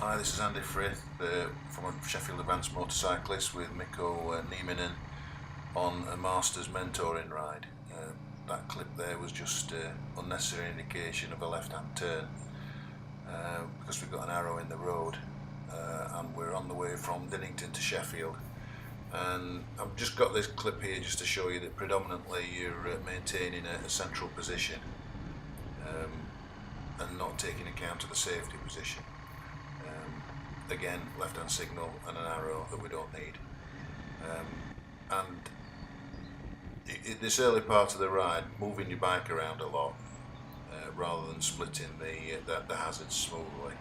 Hi, this is Andy Frith from a Sheffield Advanced Motorcyclist with Mikko Nieminen on a Masters mentoring ride. That clip there was just unnecessary indication of a left-hand turn because we've got an arrow in the road and we're on the way from Dinnington to Sheffield. And I've just got this clip here just to show you that predominantly you're maintaining a central position and not taking account of the safety position. Again, left-hand signal and an arrow that we don't need. And in this early part of the ride, moving your bike around a lot rather than splitting the hazards smoothly.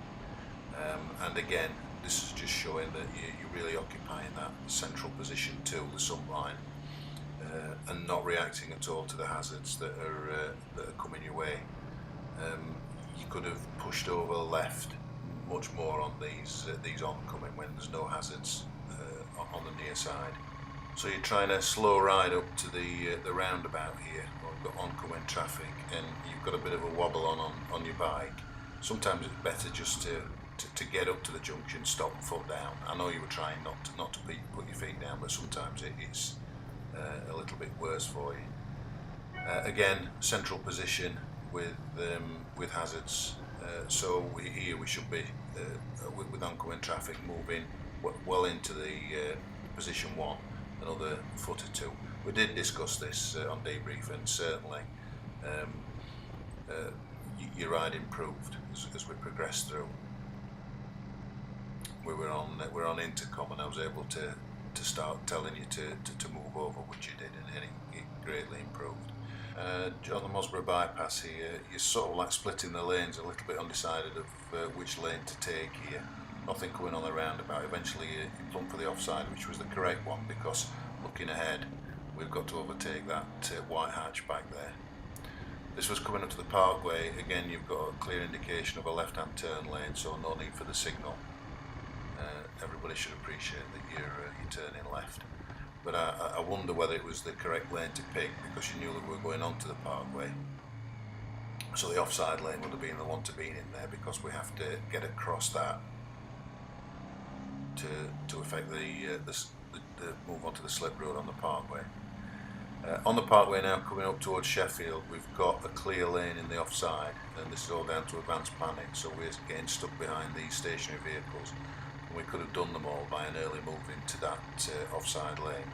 And again, this is just showing that you're really occupying that central position to the sunline and not reacting at all to the hazards that are coming your way. You could have pushed over left much more on these oncoming when there's no hazards on the near side. So you're trying to slow ride up to the roundabout here. We've got oncoming traffic and you've got a bit of a wobble on your bike. Sometimes it's better just to get up to the junction, stop and foot down. I know you were trying not to put your feet down, but sometimes it's a little bit worse for you. Again, central position with hazards. So here we should be with oncoming traffic moving well into the position one, another foot or two. We did discuss this on debrief, and certainly your ride improved as we progressed through. We're on intercom, and I was able to start telling you to move over, which you did, and it greatly improved. On the Mosborough bypass here, you're sort of like splitting the lanes, a little bit undecided of which lane to take here. Nothing coming on the roundabout. Eventually you plump for the offside, which was the correct one, because looking ahead we've got to overtake that white hatch back there. This was coming up to the parkway. Again, you've got a clear indication of a left-hand turn lane, so no need for the signal. Everybody should appreciate that you're turning left. But I wonder whether it was the correct lane to pick, because you knew that we were going onto the parkway. So the offside lane would have been the one to be in there, because we have to get across that to affect the move onto the slip road on the parkway. On the parkway now, coming up towards Sheffield, we've got a clear lane in the offside, and this is all down to advanced planning, so we're getting stuck behind these stationary vehicles. We could have done them all by an early move into that offside lane.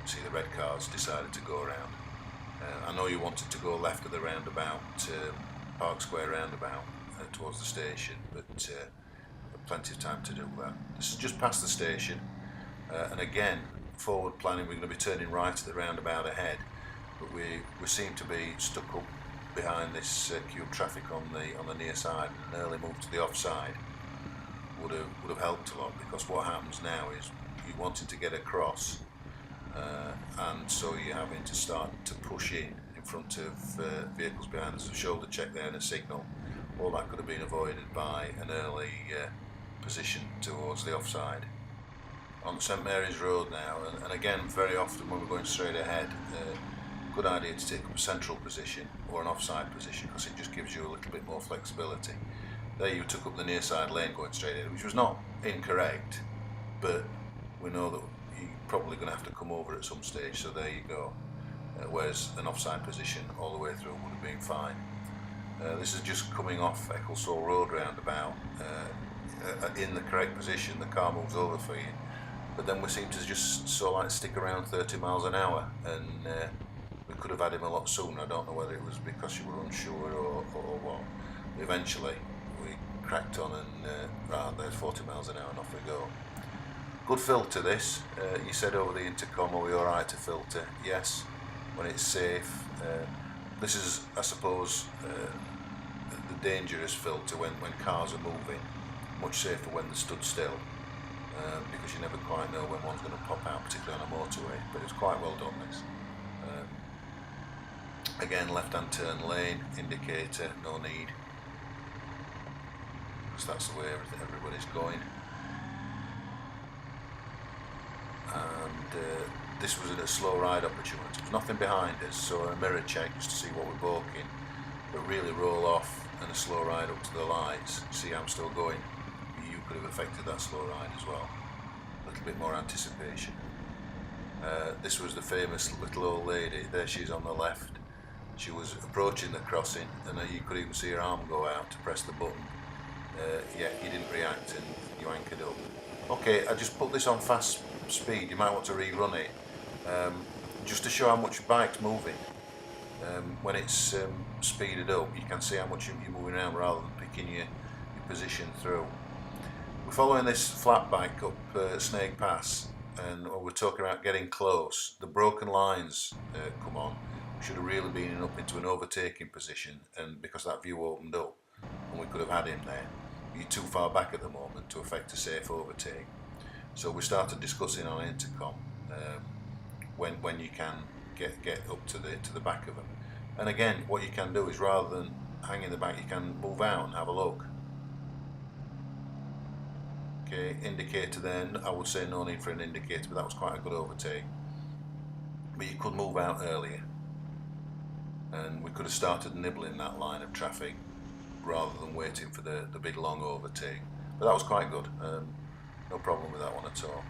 See, the red cars decided to go around. I know you wanted to go left of the roundabout, Park Square roundabout, towards the station, but plenty of time to do that. This is just past the station, and again, forward planning, we're going to be turning right at the roundabout ahead, but we seem to be stuck up behind this queue of traffic on the near side. An early move to the offside would have helped a lot, because what happens now is you're wanting to get across, and so you're having to start to push in front of vehicles behind us. A shoulder check there and a signal. All that could have been avoided by an early position towards the offside. On St Mary's Road now, and again, very often when we're going straight ahead, good idea to take up a central position or an offside position, because it just gives you a little bit more flexibility. There you took up the near side lane going straight ahead, which was not incorrect, but we know that you're probably going to have to come over at some stage, so there you go. Whereas an offside position all the way through would have been fine. This is just coming off Ecclesall Road roundabout, in the correct position. The car moves over for you, but then we seem to just sort of like stick around 30 miles an hour, and we could have had him a lot sooner. I don't know whether it was because you were unsure or what. Eventually we cracked on, and there's 40 miles an hour, and off we go. Good filter this. You said over the intercom, are we alright to filter? Yes, when it's safe. This is, I suppose, the dangerous filter when cars are moving. Much safer when they're stood still, because you never quite know when one's going to pop out, particularly on a motorway, but it's quite well done, this. Again, left-hand turn lane indicator, no need, because that's the way everybody's going. And this was a slow ride opportunity. There's nothing behind us, so a mirror check just to see what we're balking, but really roll off and a slow ride up to the lights, see I'm still going. could have affected that slow ride as well. A little bit more anticipation. This was the famous little old lady. There she is on the left. She was approaching the crossing, and you could even see her arm go out to press the button. Yet you didn't react, and you anchored up. Okay, I just put this on fast speed. You might want to rerun it, just to show how much the bike's moving. When it's speeded up, you can see how much you're moving around rather than picking your position through. We're following this flat bike up Snake Pass, and we're talking about getting close. The broken lines come on. We should have really been up into an overtaking position, and because that view opened up, and we could have had him there. You're too far back at the moment to effect a safe overtake. So we started discussing on intercom when you can get up to the back of them. And again, what you can do is, rather than hang in the back, you can move out and have a look. Okay, indicator then, I would say no need for an indicator, but that was quite a good overtake. But you could move out earlier, and we could have started nibbling that line of traffic rather than waiting for the big long overtake. But that was quite good, no problem with that one at all.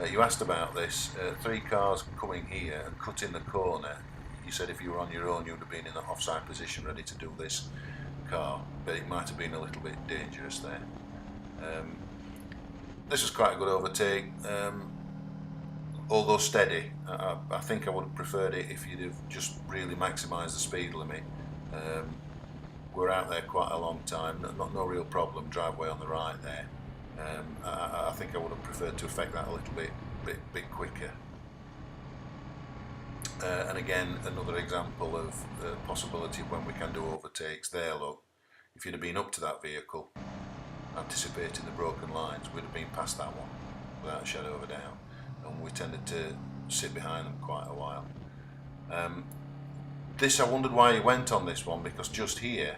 You asked about this, 3 cars coming here and cutting the corner. You said if you were on your own you would have been in an offside position ready to do this car, but it might have been a little bit dangerous there. This was quite a good overtake, although steady. I think I would have preferred it if you'd have just really maximised the speed limit. We're out there quite a long time, no real problem, driveway on the right there. I think I would have preferred to effect that a little bit quicker. And again, another example of the possibility of when we can do overtakes. There, look, if you'd have been up to that vehicle, anticipating the broken lines, we'd have been past that one without a shadow of a doubt, and we tended to sit behind them quite a while. This, I wondered why you went on this one, because just here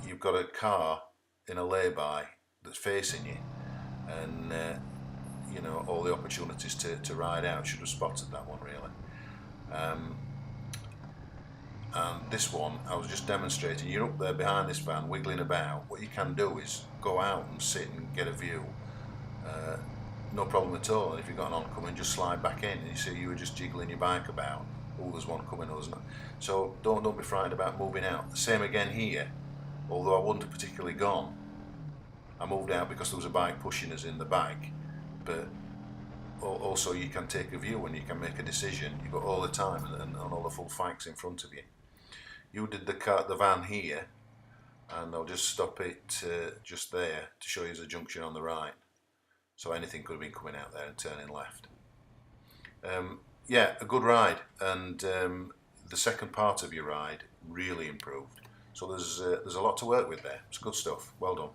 you've got a car in a lay-by that's facing you, and you know, all the opportunities to ride out. Should have spotted that one really. And this one, I was just demonstrating. You're up there behind this van wiggling about. What you can do is go out and sit and get a view, no problem at all. And if you've got an oncoming, just slide back in, and you see you were just jiggling your bike about. Oh, there's one coming, or there's not. So don't be frightened about moving out. Same again here, although I wouldn't have particularly gone. I moved out because there was a bike pushing us in the back, but also you can take a view and you can make a decision. You've got all the time and all the full facts in front of you. You did the van here, and I'll just stop it just there to show you there's a junction on the right. So anything could have been coming out there and turning left. Yeah, a good ride, and the second part of your ride really improved. So there's a lot to work with there. It's good stuff. Well done.